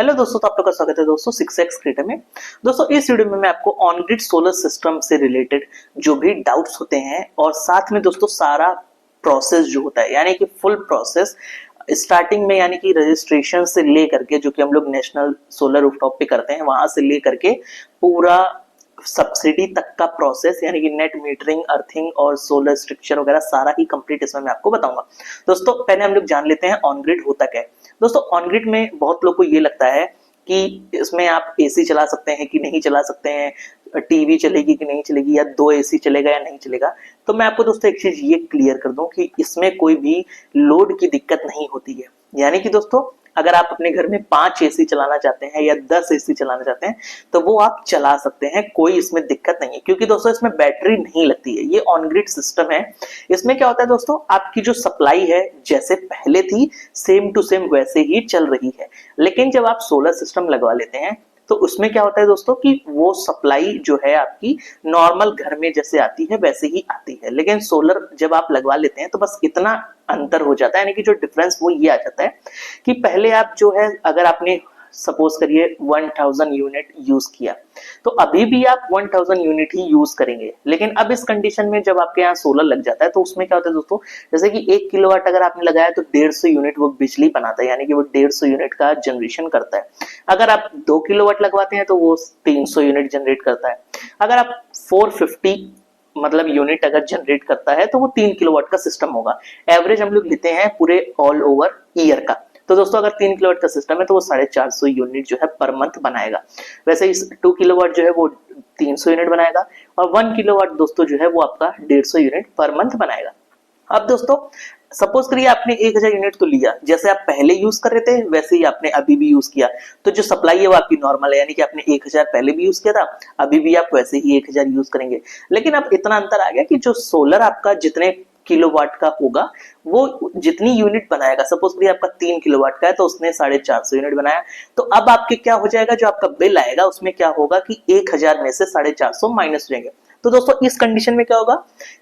Hello दोस्तों, तो आप लोग का स्वागत है दोस्तों 6x क्रिएटर में। दोस्तों इस वीडियो में मैं आपको ऑन ग्रिड सोलर सिस्टम से रिलेटेड जो भी डाउट्स होते हैं और साथ में दोस्तों सारा प्रोसेस जो होता है यानी कि फुल प्रोसेस स्टार्टिंग में यानी कि रजिस्ट्रेशन से ले करके जो कि हम लोग नेशनल सोलर रूफटॉप पे करते हैं वहां से ले करके पूरा सब्सिडी तक का प्रोसेस यानी कि नेट मीटरिंग, अर्थिंग और सोलर स्ट्रक्चर वगैरह सारा ही कंप्लीट इसमें मैं आपको बताऊंगा। दोस्तों पहले हम लोग जान लेते हैं ऑन ग्रिड होता क्या है। दोस्तों ऑन ग्रिड में बहुत लोग को ये लगता है कि इसमें आप एसी चला सकते हैं कि नहीं चला सकते हैं, टीवी चलेगी कि नहीं चलेगी, या 2 एसी चलेगा या नहीं चलेगा। तो मैं आपको दोस्तों एक चीज ये क्लियर कर दूं कि इसमें कोई भी लोड की दिक्कत नहीं होती है। यानी कि दोस्तों अगर आप अपने घर में 5 एसी चलाना चाहते हैं या 10 एसी चलाना चाहते हैं तो वो आप चला सकते हैं, कोई इसमें दिक्कत नहीं है, क्योंकि दोस्तों इसमें बैटरी नहीं लगती है। ये ऑन ग्रिड सिस्टम है। इसमें क्या होता है दोस्तों, आपकी जो सप्लाई है जैसे पहले थी सेम टू सेम वैसे ही चल रही है। लेकिन जब आप सोलर सिस्टम लगवा लेते हैं तो उसमें क्या होता है दोस्तों कि वो सप्लाई जो है आपकी नॉर्मल घर में जैसे आती है वैसे ही आती है। लेकिन सोलर जब आप लगवा लेते हैं तो बस इतना अंतर हो जाता है, यानी कि जो डिफरेंस वो ये आ जाता है कि पहले आप जो है अगर आपने सपोज करिए 1000 यूनिट यूज किया तो अभी भी आप 1000 यूनिट ही यूज करेंगे। लेकिन अब इस कंडीशन में जब आपके यहाँ सोलर लग जाता है तो उसमें क्या होता है दोस्तों, जैसे कि 1 किलोवाट अगर आपने लगाया तो 150 यूनिट वो बिजली बनाता है, यानी कि वो 150 यूनिट का जनरेशन करता है। अगर आप 2 किलोवाट लगवाते हैं तो वो 300 यूनिट जनरेट करता है। अगर आप 450 मतलब यूनिट अगर जनरेट करता है तो वो 3 किलोवाट का सिस्टम होगा। एवरेज हम लोग लेते हैं पूरे ऑल ओवर ईयर का। तो दोस्तों अगर 3 किलोवाट का सिस्टम है तो वो 450 यूनिट जो है पर मंथ बनाएगा। वैसे इस 2 किलोवाट जो है वो 300 यूनिट बनाएगा और 1 किलोवाट दोस्तों जो है वो आपका 150 यूनिट पर मंथ बनाएगा। अब दोस्तों सपोज करिए आपने 1000 यूनिट तो लिया, जैसे आप पहले यूज कर रहे थे वैसे ही आपने अभी भी यूज किया, तो जो सप्लाई है वो आपकी नॉर्मल है, यानी कि आपने 1000 पहले भी यूज किया था, अभी भी आप वैसे ही 1000 यूज करेंगे। लेकिन अब इतना अंतर आ गया कि जो सोलर आपका जितने किलोवाट का होगा वो जितनी यूनिट बनाएगा, सपोज करिए आपका 3 किलोवाट का है तो उसने 450 यूनिट बनाया, तो अब आपके क्या हो जाएगा, जो आपका बिल आएगा उसमें क्या होगा कि 1000 में से 450 माइनस हो जाएंगे। तो दोस्तों इस कंडीशन में क्या होगा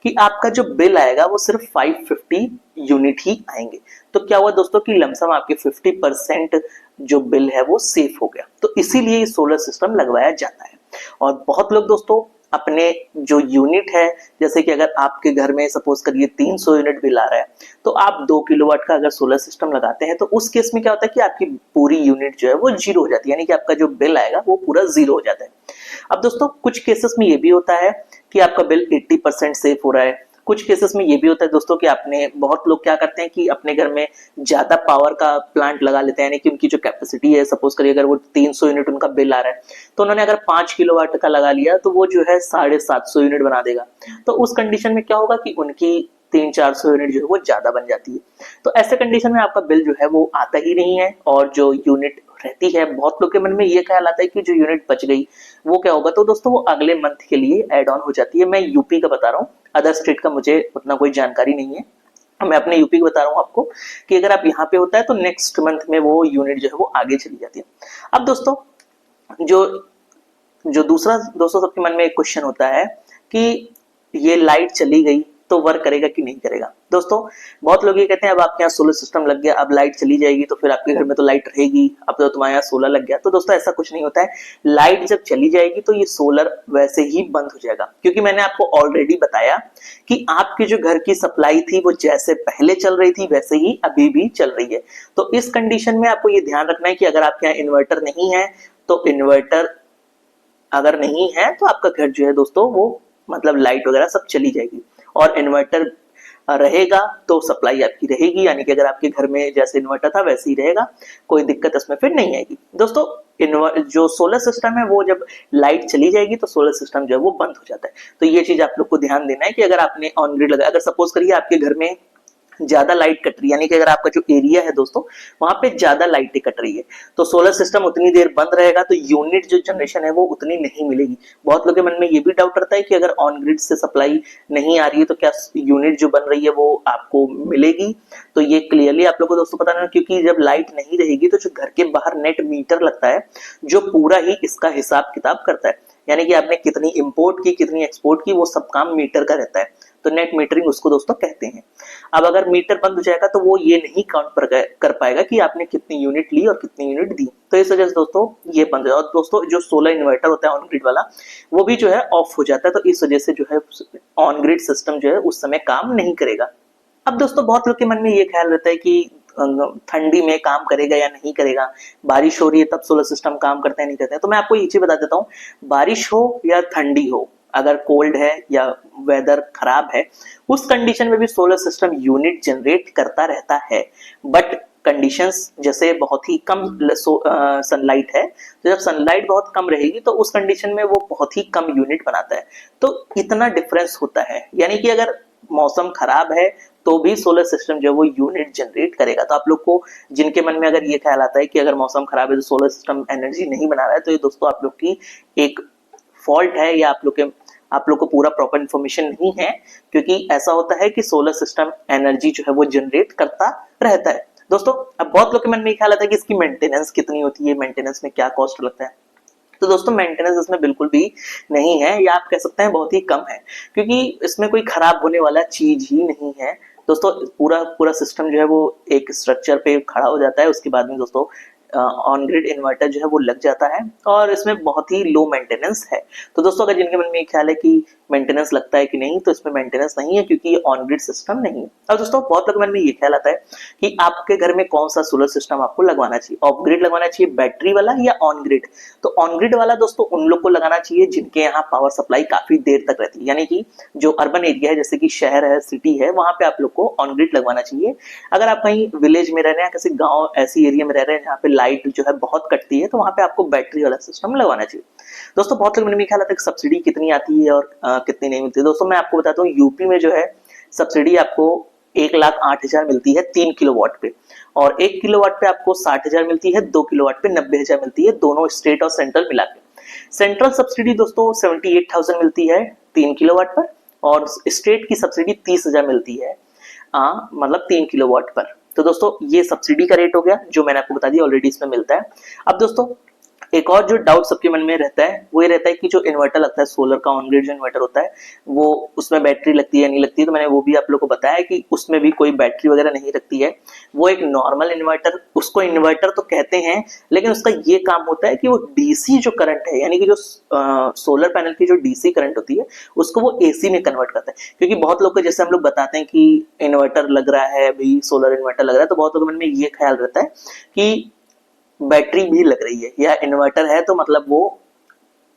कि आपका जो बिल आएगा वो सिर्फ 550 यूनिट ही आएंगे। तो क्या हुआ दोस्तों कि लमसम आपके 50% जो बिल है वो सेफ हो गया। तो इसीलिए सोलर सिस्टम लगवाया जाता है। और बहुत लोग दोस्तों अपने जो यूनिट है, जैसे कि अगर आपके घर में सपोज करिए 300 यूनिट बिल आ रहा है तो आप 2 किलोवाट का अगर सोलर सिस्टम लगाते हैं तो उस केस में क्या होता है कि आपकी पूरी यूनिट जो है वो जीरो हो जाती है, यानी कि आपका जो बिल आएगा वो पूरा जीरो हो जाता है। अब दोस्तों कुछ केसेस में ये भी होता है कि आपका बिल 80% सेफ हो रहा है। कुछ केसेस में ये भी होता है दोस्तों कि आपने बहुत लोग क्या करते हैं कि अपने घर में ज्यादा पावर का प्लांट लगा लेते हैं, यानी कि उनकी जो कैपेसिटी है, सपोज करिए अगर वो 300 यूनिट उनका बिल आ रहा है तो उन्होंने अगर 5 किलोवाट का लगा लिया तो वो जो है 750 यूनिट बना देगा। तो उस कंडीशन में क्या होगा कि उनकी 300-400 यूनिट जो है वो ज्यादा बन जाती है। तो ऐसे कंडीशन में आपका बिल जो है वो आता ही नहीं है और जो यूनिट रहती है, बहुत लोग के मन में ये ख्याल आता है कि जो यूनिट बच गई वो क्या होगा, तो दोस्तों वो अगले मंथ के लिए एड ऑन हो जाती है। मैं यूपी का बता रहा हूँ, अदर स्टेट का मुझे उतना कोई जानकारी नहीं है, मैं अपने यूपी का बता रहा हूँ आपको कि अगर आप यहाँ पे होता है तो नेक्स्ट मंथ में वो यूनिट जो है वो आगे चली जाती है। अब दोस्तों जो जो दूसरा दोस्तों सबके मन में एक क्वेश्चन होता है कि ये लाइट चली गई तो वर्क करेगा कि नहीं करेगा। दोस्तों बहुत लोग ये कहते हैं अब आपके यहाँ सोलर सिस्टम लग गया, अब लाइट चली जाएगी तो फिर आपके घर में तो लाइट रहेगी, अब तो तुम्हारे यहाँ सोलर लग गया। तो दोस्तों ऐसा कुछ नहीं होता है। लाइट जब चली जाएगी तो ये सोलर वैसे ही बंद हो जाएगा, क्योंकि मैंने आपको ऑलरेडी बताया कि आपकी जो घर की सप्लाई थी वो जैसे पहले चल रही थी वैसे ही अभी भी चल रही है। तो इस कंडीशन में आपको ये ध्यान रखना है कि अगर आपके यहाँ इन्वर्टर नहीं है तो इन्वर्टर अगर नहीं है तो आपका घर जो है दोस्तों वो मतलब लाइट वगैरह सब चली जाएगी, और इन्वर्टर रहेगा तो सप्लाई आपकी रहेगी, यानी कि अगर आपके घर में जैसे इन्वर्टर था वैसे ही रहेगा, कोई दिक्कत इसमें फिर नहीं आएगी। दोस्तों जो सोलर सिस्टम है वो जब लाइट चली जाएगी तो सोलर सिस्टम जो है वो बंद हो जाता है। तो ये चीज आप लोग को ध्यान देना है कि अगर आपने ऑन ग्रिड लगाया, अगर सपोज करिए आपके घर में ज्यादा लाइट कट रही है, यानी कि अगर आपका जो एरिया है दोस्तों वहां पे ज्यादा लाइटें कट रही है तो सोलर सिस्टम उतनी देर बंद रहेगा तो यूनिट जो जनरेशन है वो उतनी नहीं मिलेगी। बहुत लोगों के मन में ये भी डाउट रहता है कि अगर ऑन ग्रिड से सप्लाई नहीं आ रही है तो क्या यूनिट जो बन रही है वो आपको मिलेगी। तो ये क्लियरली आप लोग को दोस्तों पता नहीं, क्योंकि जब लाइट नहीं रहेगी तो जो घर के बाहर नेट मीटर लगता है जो पूरा ही इसका हिसाब किताब करता है, यानी कि आपने कितनी इंपोर्ट की कितनी एक्सपोर्ट की वो सब काम मीटर का रहता है। तो तो नेट मीटरिंग उसको दोस्तों कहते हैं। अब अगर मीटर बंद हो जाएगा तो वो ये नहीं काउंट कर पाएगा कि आपने कितनी यूनिट ली और कितनी यूनिट दी, तो इस वजह से दोस्तों ये बंद हो जाएगा। और दोस्तों जो सोलर इन्वर्टर होता है ऑन ग्रिड वाला, वो भी जो है ऑफ हो जाता है, तो इस वजह से जो है ऑन ग्रिड सिस्टम जो है उस समय काम नहीं करेगा। अब दोस्तों बहुत लोग के मन में ये ख्याल रहता है कि ठंडी में काम करेगा या नहीं करेगा, बारिश हो रही है तब सोलर सिस्टम काम करते हैं नहीं करते हैं। तो मैं आपको ये चीज बता देता हूँ, बारिश हो या ठंडी हो, अगर कोल्ड है या वेदर खराब है, उस कंडीशन में भी सोलर सिस्टम यूनिट जनरेट करता रहता है। बट कंडीशंस जैसे बहुत ही कम सनलाइट है, तो जब सनलाइट बहुत कम रहेगी तो उस कंडीशन में वो बहुत ही कम यूनिट बनाता है। तो इतना डिफरेंस होता है, यानी कि अगर मौसम खराब है तो भी सोलर सिस्टम जो है वो यूनिट जनरेट करेगा। तो आप लोग को जिनके मन में अगर ये ख्याल आता है कि अगर मौसम खराब है तो सोलर सिस्टम एनर्जी नहीं बना रहा है, तो ये दोस्तों आप लोग की एक फॉल्ट है, या आप लोग को पूरा प्रॉपर इन्फॉर्मेशन नहीं है। क्योंकि ऐसा होता है कि सोलर सिस्टम एनर्जी जो है वो जनरेट करता रहता है। दोस्तों अब बहुत लोग के मन में ख्याल आता है कि इसकी मेंटेनेंस कितनी होती है, मेंटेनेंस में क्या कॉस्ट लगता है। तो दोस्तों मेंटेनेंस इसमें बिल्कुल भी नहीं है, या आप कह सकते हैं बहुत ही कम है, क्योंकि इसमें कोई खराब होने वाला चीज ही नहीं है। दोस्तों पूरा सिस्टम जो है वो एक स्ट्रक्चर पे खड़ा हो जाता है, उसके बाद में दोस्तों ऑन ग्रिड इन्वर्टर जो है वो लग जाता है, और इसमें बहुत ही लो मेंटेनेंस है। तो दोस्तों अगर जिनके मन में ख्याल है कि मेंटेनेंस लगता है कि नहीं, तो इसमें मेंटेनेंस नहीं है, क्योंकि ये ऑन ग्रिड सिस्टम नहीं है। और दोस्तों बहुत लोग मन में ये ख्याल आता है कि आपके घर में कौन सा सोलर सिस्टम आपको लगवाना चाहिए, ऑफ ग्रिड लगवाना चाहिए, बैटरी वाला या ऑन ग्रिड। तो ऑन ग्रिड वाला दोस्तों उन लोग को लगाना चाहिए जिनके यहाँ पावर सप्लाई काफी देर तक रहती है, यानी कि जो अर्बन एरिया है, जैसे कि शहर है, सिटी है, वहां पे आप लोग को ऑन ग्रिड लगवाना चाहिए। अगर आप कहीं विलेज में रह रहे हैं, किसी गाँव ऐसी एरिया में रह रहे हैं जहाँ पे लाइट जो है बहुत कटती है, तो वहां पे आपको बैटरी वाला सिस्टम लगवाना चाहिए। दोस्तों बहुत लोग मन में ख्याल आता है कि सब्सिडी कितनी आती है और कितनी नहीं मिलती है। दोस्तों मैं आपको बताता हूँ, यूपी में जो है सब्सिडी आपको 1,08,000 मिलती है 3 किलोवाट पे, और 1 किलोवाट पे आपको 60,000 मिलती है, 2 किलोवाट पे 90,000 मिलती है, दोनों स्टेट और सेंट्रल मिला के। सेंट्रल सब्सिडी दोस्तों 78,000 मिलती है 3 किलोवाट पर, और स्टेट की सब्सिडी 30,000 मिलती है मतलब 3 किलोवाट पर। तो दोस्तों ये सब्सिडी का रेट हो गया जो मैंने आपको बता दिया, ऑलरेडी इसमें मिलता है। अब दोस्तों एक और जो डाउट सबके मन में रहता है वो ये रहता है कि जो इन्वर्टर लगता है सोलर का, ऑन ग्रिड जो इन्वर्टर होता है, वो उसमें बैटरी लगती है नहीं लगती है। तो मैंने वो भी आप लोग को बताया कि उसमें भी कोई बैटरी वगैरह नहीं लगती है। वो एक नॉर्मल इन्वर्टर, उसको इन्वर्टर तो कहते हैं, लेकिन उसका ये काम होता है कि वो डीसी जो करंट है, यानी कि जो सोलर पैनल की जो डीसी करंट होती है उसको वो एसी में कन्वर्ट करता है। क्योंकि बहुत लोग को जैसे हम लोग बताते हैं कि इन्वर्टर लग रहा है, अभी सोलर इन्वर्टर लग रहा है, तो बहुत लोगों के मन में ये ख्याल रहता है कि बैटरी भी लग रही है या इन्वर्टर है, तो मतलब वो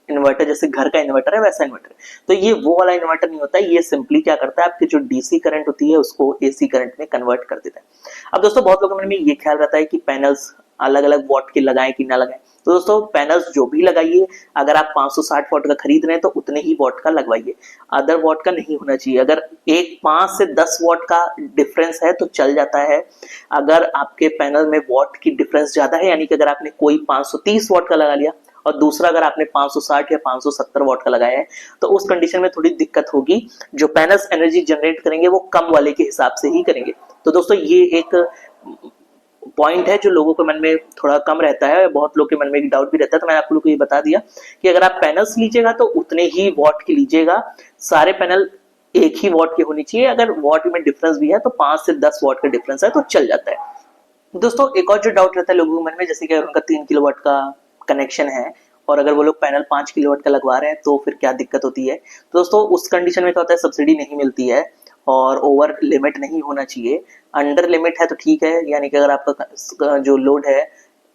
इन्वर्टर जैसे घर का इन्वर्टर है वैसा इन्वर्टर है। तो ये वो वाला इन्वर्टर नहीं होता है, ये सिंपली क्या करता है, आपकी जो डीसी करंट होती है उसको एसी करंट में कन्वर्ट कर देता है। अब दोस्तों बहुत लोगों के मन में ये ख्याल रहता है कि पैनल्स अलग अलग वॉट के लगाएं कि ना लगाएं। तो दोस्तों पैनल्स जो भी लगाइए, अगर आप 560 वॉट का खरीद रहे हैं तो उतने ही वॉट का लगवाइए, अदर वॉट का नहीं होना चाहिए। अगर एक 5 से 10 वॉट का डिफरेंस है तो चल जाता है। अगर आपके पैनल में वॉट की डिफरेंस ज्यादा है, यानी कि अगर आपने कोई 530 वॉट का लगा लिया और दूसरा अगर आपने 560 या 570 वॉट का लगाया है, तो उस कंडीशन में थोड़ी दिक्कत होगी। जो पैनल्स एनर्जी जनरेट करेंगे वो कम वाले के हिसाब से ही करेंगे। तो दोस्तों ये एक पॉइंट है जो लोगों के मन में थोड़ा कम रहता है, बहुत लोग के मन में एक डाउट भी रहता है। तो मैंने आप लोगों को ये बता दिया कि अगर आप पैनल्स लीजिएगा तो उतने ही वॉट के लीजिएगा, सारे पैनल एक ही वॉट के होनी चाहिए। अगर वॉट में डिफरेंस भी है तो 5 से 10 वॉट का डिफरेंस है तो चल जाता है। दोस्तों एक और जो डाउट रहता है लोगों के मन में, जैसे कि अगर उनका 3 किलोवाट का कनेक्शन है और अगर वो लोग पैनल 5 किलोवाट का लगवा रहे हैं तो फिर क्या दिक्कत होती है। तो दोस्तों उस कंडीशन में क्या होता है, सब्सिडी नहीं मिलती है और ओवर लिमिट नहीं होना चाहिए। अंडर लिमिट है तो ठीक है, यानी कि अगर आपका जो लोड है,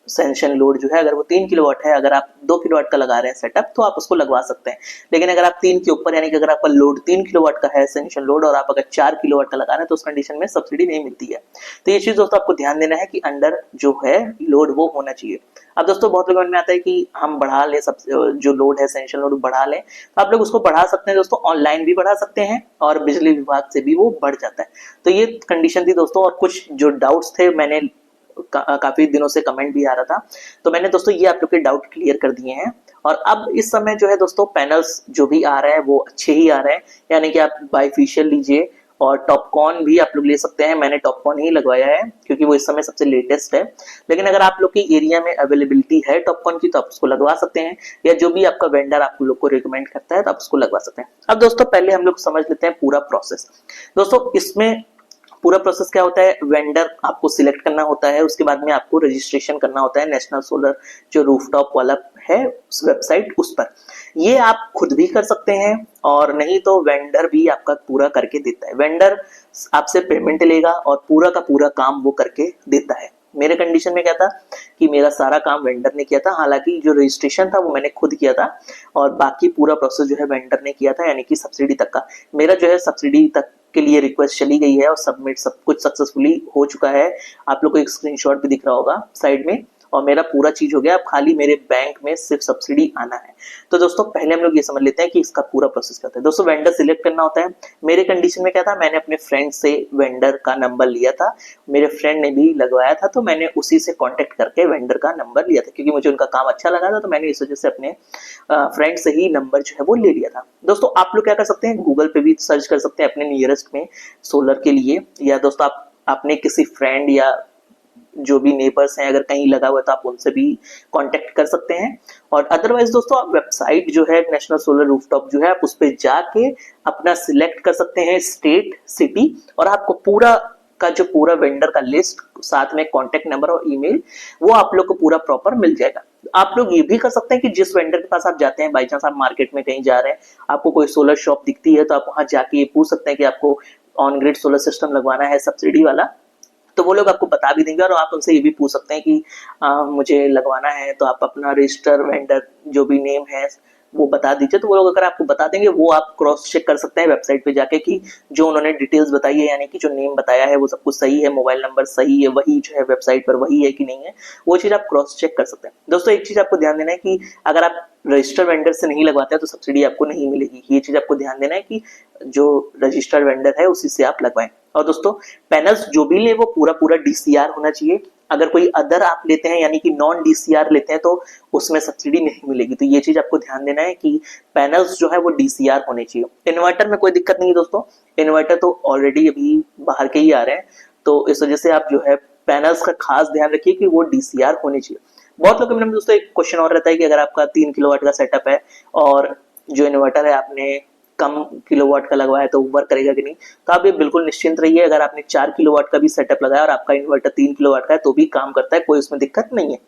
सेंशन लोड जो है, अगर वो 3 किलोवाट है, अगर आप 2 किलोवाट का लगा रहे हैं सेटअप, तो आप उसको लगवा सकते हैं। लेकिन अगर आप 3 के ऊपर, यानी कि अगर आपका लोड 3 किलोवाट का है सेंशन लोड, और आप अगर 4 किलोवाट का लगा रहे हैं, तो उस कंडीशन में सब्सिडी नहीं मिलती है। तो ये चीज दोस्तों आपको ध्यान देना है कि अंडर जो है लोड वो होना चाहिए। अब दोस्तों बहुत लोगों में आता है कि हम बढ़ा लें, सब जो लोड है सेंशन लोड बढ़ा लें, तो आप लोग उसको बढ़ा सकते हैं दोस्तों, ऑनलाइन भी बढ़ा सकते हैं और बिजली विभाग से भी वो बढ़ जाता है। तो ये कंडीशन थी दोस्तों, और कुछ जो डाउट्स थे, मैंने काफी दिनों से कमेंट भी आ रहा था, तो मैंने दोस्तों ये आप लोग के डाउट क्लियर कर दिए हैं। और अब इस समय जो है दोस्तों पैनल्स जो भी आ रहे हैं वो अच्छे ही आ रहे हैं, यानी कि आप बाइफेशियल लीजिए और टॉपकॉन भी आप लोग ले सकते हैं। मैंने टॉपकॉन ही लगवाया है क्योंकि वो इस समय सबसे लेटेस्ट है, लेकिन अगर आप लोग की एरिया में अवेलेबिलिटी है टॉपकॉन की तो आप उसको लगवा सकते हैं, या जो भी आपका वेंडर आप लोग को रिकमेंड करता है तो आप उसको लगवा सकते हैं। अब दोस्तों पहले हम लोग समझ लेते हैं पूरा प्रोसेस। दोस्तों इसमें पूरा प्रोसेस क्या होता है, वेंडर आपको सिलेक्ट करना होता है, उसके बाद में आपको रजिस्ट्रेशन करना होता है नेशनल सोलर जो रूफटॉप वाला है उस वेबसाइट उस पर। ये आप खुद भी कर सकते हैं और नहीं तो वेंडर भी आपका पूरा करके देता है। वेंडर आपसे पेमेंट लेगा और पूरा का पूरा काम वो करके देता है। मेरे कंडीशन में क्या था कि मेरा सारा काम वेंडर ने किया था, हालांकि जो रजिस्ट्रेशन था वो मैंने खुद किया था और बाकी पूरा प्रोसेस जो है वेंडर ने किया था, यानी कि सब्सिडी तक का। मेरा जो है सब्सिडी तक के लिए रिक्वेस्ट चली गई है और सबमिट सब कुछ सक्सेसफुली हो चुका है। आप लोग को एक स्क्रीनशॉट भी दिख रहा होगा साइड में, और मेरा पूरा चीज हो गया। अब खाली मेरे बैंक में सिर्फ सब्सिडी आना है। तो दोस्तों पहले हम लोग ये समझ लेते हैं कि इसका पूरा प्रोसेस क्या होता है। दोस्तों वेंडर सिलेक्ट करना होता है। मेरे कंडीशन में क्या था, मैंने अपने फ्रेंड से वेंडर का नंबर लिया था, मेरे फ्रेंड ने भी लगवाया था तो मैंने उसी से कांटेक्ट करके वेंडर का नंबर लिया था, क्योंकि मुझे उनका काम अच्छा लगा था तो मैंने इस वजह से अपने फ्रेंड से ही नंबर जो है वो ले लिया था। दोस्तों आप लोग क्या कर सकते हैं, गूगल पे भी सर्च कर सकते हैं अपने नियरेस्ट में सोलर के लिए, या दोस्तों आप अपने किसी फ्रेंड या जो भी नेबर्स हैं अगर कहीं लगा हुआ है तो आप उनसे भी कांटेक्ट कर सकते हैं। और अदरवाइज दोस्तों आप वेबसाइट जो है नेशनल सोलर रूफटॉप जो है आप उस पर जाके अपना सिलेक्ट कर सकते हैं स्टेट, सिटी, और आपको पूरा का जो पूरा वेंडर का लिस्ट साथ में कांटेक्ट नंबर और ईमेल वो आप लोग को पूरा प्रॉपर मिल जाएगा। आप लोग ये भी कर सकते हैं कि जिस वेंडर के पास आप जाते हैं, बाई चांस आप मार्केट में कहीं जा रहे हैं, आपको कोई सोलर शॉप दिखती है तो आप वहां जाके ये पूछ सकते हैं कि आपको ऑन ग्रिड सोलर सिस्टम लगवाना है सब्सिडी वाला, तो वो लोग आपको बता भी देंगे। और आप उनसे ये भी पूछ सकते हैं कि मुझे लगवाना है तो आप अपना रजिस्टर वेंडर जो भी नेम है वो बता दीजिए, तो वो लोग अगर आपको बता देंगे वो आप क्रॉस चेक कर सकते हैं वेबसाइट पे जाके कि जो उन्होंने डिटेल्स बताई है, यानी कि जो नेम बताया है वो सब कुछ सही है, मोबाइल नंबर सही है, वही जो है वेबसाइट पर वही है कि नहीं है, वो चीज आप क्रॉस चेक कर सकते हैं। दोस्तों एक चीज आपको ध्यान देना है कि अगर आप रजिस्टर वेंडर से नहीं लगवाते हैं तो सब्सिडी आपको नहीं मिलेगी। ये चीज आपको ध्यान देना है कि जो रजिस्टर्ड वेंडर है उसी से आप लगवाएं। और दोस्तों पैनल्स जो भी ले वो पूरा पूरा डीसीआर होना चाहिए। अगर कोई अदर आप लेते हैं यानी कि नॉन डीसीआर लेते हैं तो उसमें सब्सिडी नहीं मिलेगी। तो ये चीज आपको ध्यान देना है कि पैनल्स जो है वो डीसीआर होने चाहिए। इन्वर्टर में कोई दिक्कत नहीं है दोस्तों, इन्वर्टर तो ऑलरेडी अभी बाहर के ही आ रहे हैं, तो इस वजह से आप जो है पैनल्स का खास ध्यान रखिए कि वो डीसीआर होने चाहिए। बहुत लोगों के मन में दोस्तों एक क्वेश्चन और रहता है कि अगर आपका 3 किलोवाट का सेटअप है और जो इन्वर्टर है आपने कम किलोवाट का लगवाया है तो वर्क करेगा कि नहीं। तो आप ये बिल्कुल निश्चिंत रहिए, अगर आपने 4 किलोवाट का भी सेटअप लगाया और आपका इन्वर्टर 3 किलोवाट का है तो भी काम करता है, कोई उसमें दिक्कत नहीं है।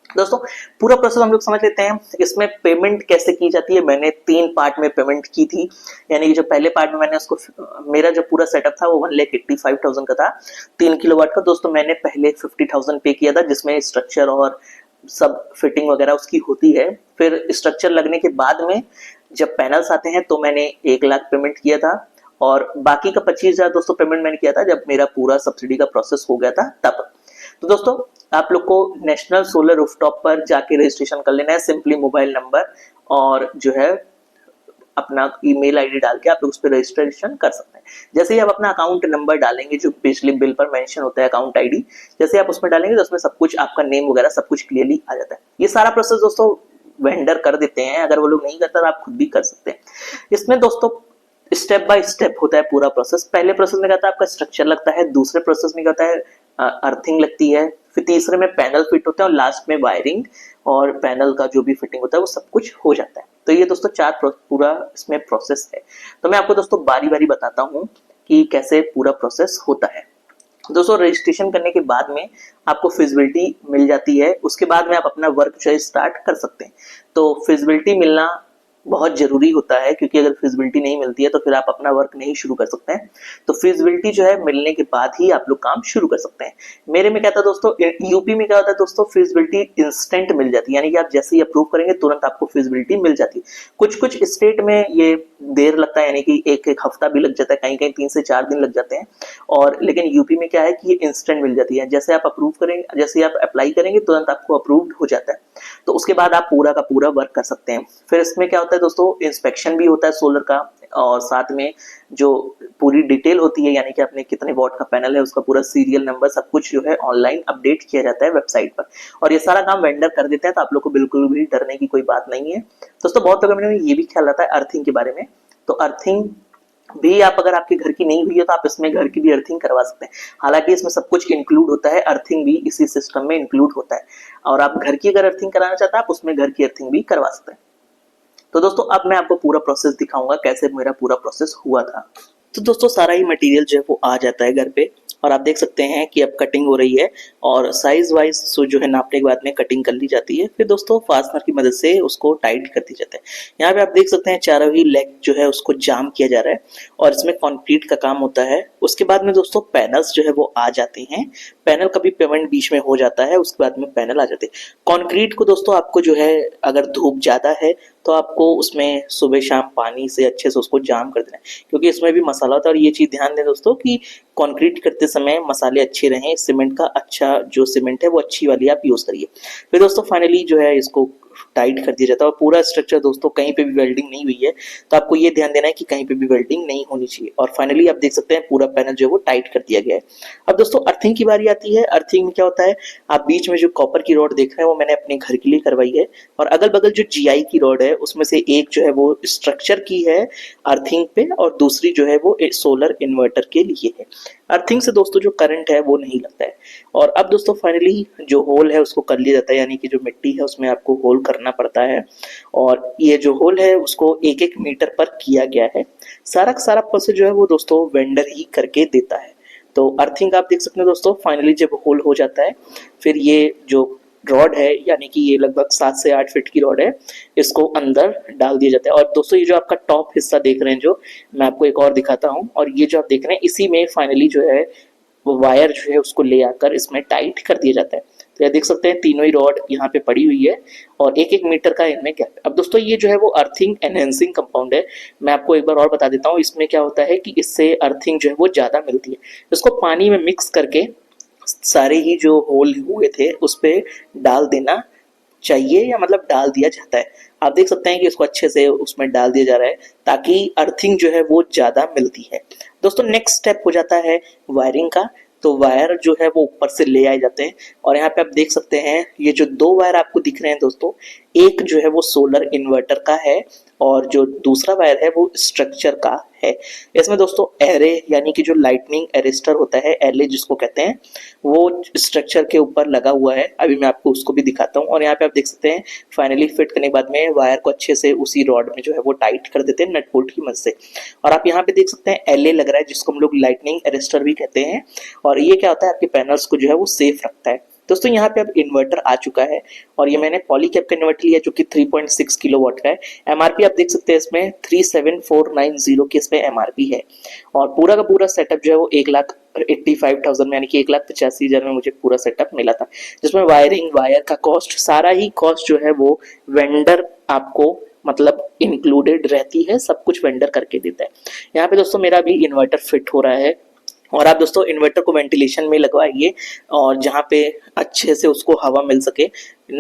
दोस्तों पूरा प्रोसेस हम लोग समझ लेते हैं। इसमें पेमेंट कैसे की जाती है, मैंने 3 पार्ट में पेमेंट की थी। यानी कि जो पहले पार्ट में मैंने उसको, मेरा जो पूरा सेटअप था वो 1,85,000 का था 3 किलोवाट का। दोस्तों मैंने पहले 50,000 पे किया था, जिसमें स्ट्रक्चर और सब फिटिंग वगैरह उसकी होती है। फिर स्ट्रक्चर लगने के बाद में जब पैनल्स आते हैं तो मैंने 1 लाख पेमेंट किया था, और बाकी का 25,000 दोस्तों पेमेंट मैंने किया था जब मेरा पूरा सब्सिडी का प्रोसेस हो गया था तब। तो दोस्तों आप लोग को नेशनल सोलर रूफटॉप पर जाके रजिस्ट्रेशन कर लेना है। सिंपली मोबाइल नंबर और जो है अपना ईमेल आईडी डाल के आप लोग उस पर रजिस्ट्रेशन कर सकते हैं। जैसे ही आप अपना अकाउंट नंबर डालेंगे जो बिजली बिल पर मेंशन होता है अकाउंट आईडी, जैसे आप उसमें डालेंगे तो उसमें सब कुछ आपका नेम वगैरह सब कुछ क्लियरली आ जाता है। ये सारा प्रोसेस दोस्तों वेंडर कर देते हैं, अगर वो लोग नहीं करता तो आप खुद भी कर सकते हैं। इसमें दोस्तों स्टेप बाय स्टेप होता है पूरा प्रोसेस। पहले प्रोसेस में कहता है आपका स्ट्रक्चर लगता है, दूसरे प्रोसेस में कहता है अर्थिंग लगती है, फिर तीसरे में पैनल फिट होते हैं और लास्ट में वायरिंग और पैनल का जो भी फिटिंग होता है वो सब कुछ हो जाता है। तो ये दोस्तों 4 पूरा इसमें प्रोसेस है। तो मैं आपको दोस्तों बारी बारी बताता हूँ कि कैसे पूरा प्रोसेस होता है। दोस्तों रजिस्ट्रेशन करने के बाद में आपको फिजिबिलिटी मिल जाती है, उसके बाद में आप अपना वर्क जो है स्टार्ट कर सकते हैं। तो फिजिबिलिटी मिलना बहुत जरूरी होता है, क्योंकि अगर फिजिबिलिटी नहीं मिलती है तो फिर आप अपना वर्क नहीं शुरू कर सकते हैं। तो फिजिबिलिटी जो है मिलने के बाद ही आप लोग काम शुरू कर सकते हैं। मेरे में क्या था दोस्तों, यूपी में क्या होता है दोस्तों, फिजिबिलिटी इंस्टेंट मिल जाती है, यानी कि आप जैसे ही अप्रूव करेंगे तुरंत आपको फिजिबिलिटी मिल जाती है। कुछ कुछ स्टेट में ये देर लगता है, यानी कि एक हफ्ता भी लग जाता है, कहीं कहीं 3 से 4 दिन लग जाते हैं। और लेकिन यूपी में क्या है कि ये इंस्टेंट मिल जाती है, जैसे आप अप्रूव करेंगे, जैसे आप अप्लाई करेंगे तुरंत आपको अप्रूव्ड हो जाता है। तो उसके बाद आप पूरा का पूरा वर्क कर सकते हैं। फिर इसमें क्या होता है दोस्तों, इंस्पेक्शन भी होता है सोलर का, और साथ में जो पूरी डिटेल होती है, यानी कि आपने कितने वॉट का पैनल है उसका पूरा सीरियल नंबर सब कुछ जो है ऑनलाइन अपडेट किया जाता है वेबसाइट पर, और ये सारा काम वेंडर कर देते हैं। तो आप लोग को बिल्कुल भी डरने की कोई बात नहीं है दोस्तों। बहुत लोगों में ये भी ख्याल आता है अर्थिंग के बारे में। तो अर्थिंग भी आप अगर आपके घर की नहीं हुई है तो आप इसमें घर की भी अर्थिंग करवा सकते हैं। हालांकि इसमें सब कुछ इंक्लूड होता है, अर्थिंग भी इसी सिस्टम में इंक्लूड होता है। और आप घर की अगर अर्थिंग कराना चाहते हैं आप उसमें घर की अर्थिंग भी करवा सकते हैं। तो दोस्तों अब मैं आपको पूरा प्रोसेस दिखाऊंगा कैसे मेरा पूरा प्रोसेस हुआ था। तो दोस्तों सारा ही मटेरियल जो है वो आ जाता है घर पे, और आप देख सकते हैं कि अब कटिंग हो रही है और साइज वाइज जो है नापने के बाद में कटिंग कर ली जाती है। फिर दोस्तों फास्टनर की मदद से उसको टाइट कर दिया जाता है। यहाँ पे आप देख सकते हैं चारों ही लेग जो है उसको जाम किया जा रहा है और इसमें कंक्रीट का काम होता है। उसके बाद में दोस्तों पैनल्स जो है वो आ जाते हैं। पैनल का भी पेमेंट बीच में हो जाता है, उसके बाद में पैनल आ जाते हैं। कंक्रीट को दोस्तों आपको जो है अगर धूप ज्यादा है तो आपको उसमें सुबह शाम पानी से अच्छे से उसको जाम कर देना है, क्योंकि इसमें भी मसाला होता है। और ये चीज ध्यान दें दोस्तों कि कंक्रीट करते समय मसाले अच्छे रहें, सीमेंट का अच्छा जो सीमेंट है वो अच्छी वाली आप यूज करिए। फिर दोस्तों फाइनली जो है इसको टाइट कर दिया जाता है। और पूरा स्ट्रक्चर दोस्तों कहीं पे भी वेल्डिंग नहीं हुई है, तो आपको ये ध्यान देना है कि कहीं पे भी वेल्डिंग नहीं होनी चाहिए। और फाइनली आप देख सकते हैं पूरा पैनल जो है वो टाइट कर दिया गया है। अब दोस्तों अर्थिंग की बारी आती है। अर्थिंग में क्या होता है, आप बीच में जो कॉपर की रॉड देख रहे हैं वो मैंने अपने घर के लिए करवाई है, और अगल बगल जो जीआई की रॉड है उसमें से एक जो है वो स्ट्रक्चर की है अर्थिंग पे, और दूसरी जो है वो सोलर इन्वर्टर के लिए है। अर्थिंग से दोस्तों जो करंट है वो नहीं लगता है। और अब दोस्तों फाइनली जो होल है उसको कर लिया जाता है, यानी कि जो मिट्टी है उसमें आपको होल करना पड़ता है, और ये जो होल है उसको 1-1 मीटर पर किया गया है। सारा का सारा प्रोसेस जो है वो दोस्तों वेंडर ही करके देता है। तो अर्थिंग आप देख सकते हैं दोस्तों, फाइनली जब होल हो जाता है फिर ये जो रॉड है, यानी कि ये लगभग 7 से 8 फीट की रॉड है, इसको अंदर डाल दिया जाता है। और दोस्तों ये जो आपका टॉप हिस्सा देख रहे हैं, जो मैं आपको एक और दिखाता हूँ, और ये जो आप देख रहे हैं इसी में फाइनली जो है वो वायर जो है उसको ले आकर इसमें टाइट कर दिया जाता है। तो ये देख सकते हैं तीनों ही रॉड यहाँ पे पड़ी हुई है और 1-1 मीटर का इनमें गैप है। अब दोस्तों ये जो है वो अर्थिंग एनहेंसिंग कंपाउंड है। मैं आपको एक बार और बता देता हूँ, इसमें क्या होता है कि इससे अर्थिंग जो है वो ज्यादा मिलती है। इसको पानी में मिक्स करके सारे ही जो होल हुए थे उस पे डाल देना चाहिए, या मतलब डाल दिया जाता है। आप देख सकते हैं कि इसको अच्छे से उसमें डाल दिया जा रहा है ताकि अर्थिंग जो है वो ज्यादा मिलती है। दोस्तों नेक्स्ट स्टेप हो जाता है वायरिंग का। तो वायर जो है वो ऊपर से ले आए जाते हैं, और यहाँ पे आप देख सकते हैं ये जो 2 वायर आपको दिख रहे हैं दोस्तों, एक जो है वो सोलर इन्वर्टर का है और जो दूसरा वायर है वो स्ट्रक्चर का है। इसमें दोस्तों एरे यानी कि जो लाइटनिंग एरेस्टर होता है, एलए जिसको कहते हैं, वो स्ट्रक्चर के ऊपर लगा हुआ है। अभी मैं आपको उसको भी दिखाता हूँ। और यहाँ पे आप देख सकते हैं फाइनली फिट करने के बाद में वायर को अच्छे से उसी रॉड में जो है वो टाइट कर देते हैं नट बोल्ट की मदद से। और आप यहाँ पे देख सकते हैं एलए लग रहा है, जिसको हम लोग लाइटनिंग एरेस्टर भी कहते हैं। और ये क्या होता है, आपके पैनल्स को जो है वो सेफ रखता है। दोस्तों यहाँ पे अब इन्वर्टर आ चुका है, और ये मैंने पॉलीकैब का इन्वर्टर लिया जो कि 3.6 किलोवाट का है। एमआरपी आप देख सकते हैं इसमें 37490 की इसमें एमआरपी है। और पूरा का पूरा सेटअप जो है वो 1,85,000 में, यानी कि 1,85,000 में मुझे पूरा सेटअप मिला था, जिसमें वायरिंग, वायर का कॉस्ट, सारा ही कॉस्ट जो है वो वेंडर आपको मतलब इंक्लूडेड रहती है, सब कुछ वेंडर करके देता है। यहाँ पे दोस्तों मेरा भी इन्वर्टर फिट हो रहा है, और आप दोस्तों इन्वर्टर को वेंटिलेशन में लगवाइए और जहाँ पे अच्छे से उसको हवा मिल सके,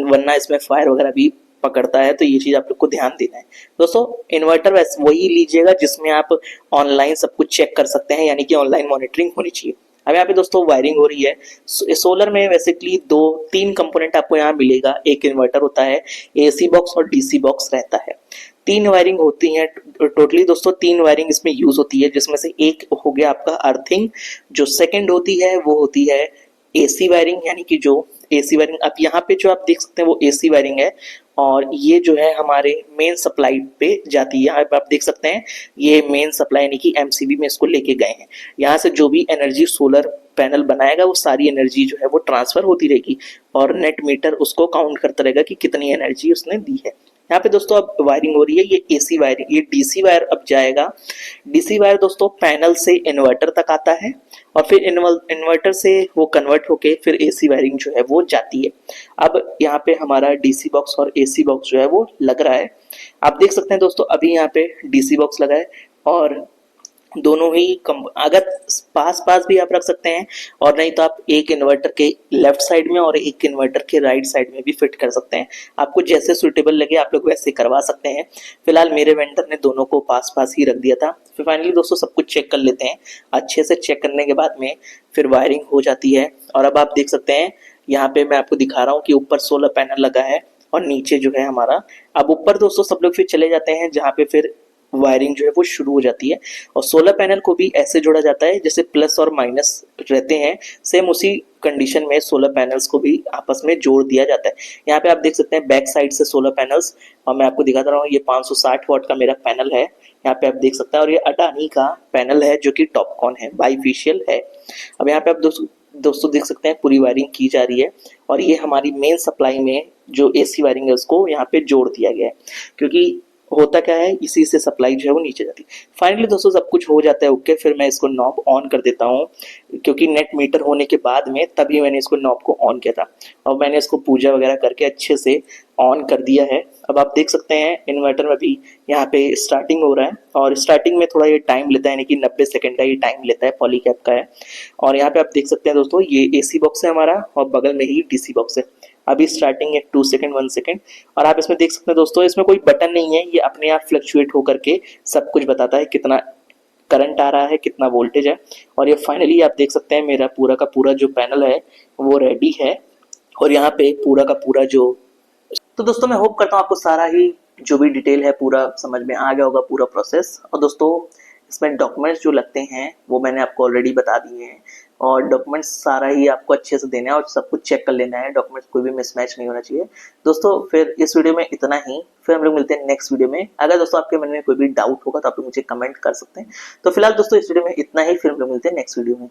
वरना इसमें फायर वगैरह भी पकड़ता है। तो ये चीज आप लोग को ध्यान देना है। दोस्तों इन्वर्टर वैसे वही लीजिएगा जिसमें आप ऑनलाइन सब कुछ चेक कर सकते हैं, यानी कि ऑनलाइन मॉनिटरिंग होनी चाहिए। अब यहाँ पे दोस्तों वायरिंग हो रही है। सोलर में बेसिकली 2-3 कंपोनेंट आपको यहाँ मिलेगा। एक इन्वर्टर होता है, एसी बॉक्स और डीसी बॉक्स रहता है। 3 वायरिंग होती है टोटली दोस्तों, 3 वायरिंग इसमें यूज होती है, जिसमें से एक हो गया आपका अर्थिंग, जो सेकंड होती है वो होती है एसी वायरिंग, यानी कि जो एसी वायरिंग अब यहाँ पे जो आप देख सकते हैं वो एसी वायरिंग है, और ये जो है हमारे मेन सप्लाई पे जाती है। यहाँ पे आप देख सकते हैं ये मेन सप्लाई यानी कि एमसीबी में इसको लेके गए हैं। यहाँ से जो भी एनर्जी सोलर पैनल बनाएगा वो सारी एनर्जी जो है वो ट्रांसफर होती रहेगी, और नेट मीटर उसको काउंट करता रहेगा कि कितनी एनर्जी उसने दी है। यहाँ पे दोस्तों अब वायरिंग हो रही है, ये एसी वायरिंग, ये डीसी वायर अब जाएगा। डीसी वायर दोस्तों पैनल से इन्वर्टर तक आता है, और फिर इन्वर्टर से वो कन्वर्ट होके फिर एसी वायरिंग जो है वो जाती है। अब यहाँ पे हमारा डीसी बॉक्स और एसी बॉक्स जो है वो लग रहा है। आप देख सकते हैं दोस्तों अभी यहाँ पे डीसी बॉक्स लगा है, और दोनों ही अगर पास पास भी आप रख सकते हैं, और नहीं तो आप एक इन्वर्टर के लेफ्ट साइड में और एक इन्वर्टर के राइट साइड में भी फिट कर सकते हैं। आपको जैसे सुटेबल लगे आप लोग वैसे करवा सकते हैं। फिलहाल मेरे वेंडर ने दोनों को पास पास ही रख दिया था। फिर फाइनली दोस्तों सब कुछ चेक कर लेते हैं। अच्छे से चेक करने के बाद में फिर वायरिंग हो जाती है। और अब आप देख सकते हैं यहाँ पे मैं आपको दिखा रहा हूँ कि ऊपर सोलर पैनल लगा है और नीचे जो है हमारा, अब ऊपर दोस्तों सब लोग फिर चले जाते हैं जहाँ पे फिर वायरिंग जो है वो शुरू हो जाती है। और सोलर पैनल को भी ऐसे जोड़ा जाता है जैसे प्लस और माइनस रहते हैं, सेम उसी कंडीशन में सोलर पैनल्स को भी आपस में जोड़ दिया जाता है। यहाँ पे आप देख सकते हैं बैक साइड से सोलर पैनल्स, और मैं आपको दिखाता रहा हूँ, ये 560 वाट का मेरा पैनल है, यहाँ पे आप देख सकते हैं। और ये अडानी का पैनल है जो कि टॉपकॉन है, बाईफेशियल है। अब यहाँ पे आप दोस्तों देख सकते हैं पूरी वायरिंग की जा रही है, और ये हमारी मेन सप्लाई में जो एसी वायरिंग है उसको यहाँ पे जोड़ दिया गया है, क्योंकि होता क्या है इसी से सप्लाई जो है वो नीचे जाती है। फाइनली दोस्तों सब कुछ हो जाता है ओके, फिर मैं इसको नॉब ऑन कर देता हूँ, क्योंकि नेट मीटर होने के बाद में तभी मैंने इसको नॉब को ऑन किया था, और मैंने इसको पूजा वगैरह करके अच्छे से ऑन कर दिया है। अब आप देख सकते हैं इन्वर्टर में भी यहाँ पे स्टार्टिंग हो रहा है, और स्टार्टिंग में थोड़ा ये टाइम लेता है, यानी कि 90 सेकंड का ये टाइम लेता है, पॉलीकैप का है। और यहाँ पे आप देख सकते हैं दोस्तों ये एसी बॉक्स है हमारा, और बगल में ही डीसी बॉक्स है। अभी स्टार्टिंग है 2 सेकंड 1 सेकंड, और आप इसमें देख सकते हैं दोस्तों इसमें कोई बटन नहीं है, ये अपने आप फ्लक्चुएट होकर के सब कुछ बताता है कितना करंट आ रहा है, कितना वोल्टेज है। और ये फाइनली आप देख सकते हैं मेरा पूरा का पूरा जो पैनल है वो रेडी है, और यहाँ पे पूरा का पूरा जो, तो दोस्तों मैं होप करता हूँ आपको सारा ही जो भी डिटेल है पूरा समझ में आ गया होगा, पूरा प्रोसेस। और दोस्तों इसमें डॉक्यूमेंट्स जो लगते हैं वो मैंने आपको ऑलरेडी बता दिए हैं, और डॉक्यूमेंट्स सारा ही आपको अच्छे से देना है और सब कुछ चेक कर लेना है, डॉक्यूमेंट्स कोई भी मिसमैच नहीं होना चाहिए दोस्तों। फिर इस वीडियो में इतना ही, फिर हम लोग मिलते हैं नेक्स्ट वीडियो में। अगर दोस्तों आपके मन में कोई भी डाउट होगा तो आप लोग मुझे कमेंट कर सकते हैं। तो फिलहाल दोस्तों इस वीडियो में इतना ही, फिर हम लोग मिलते हैं नेक्स्ट वीडियो में।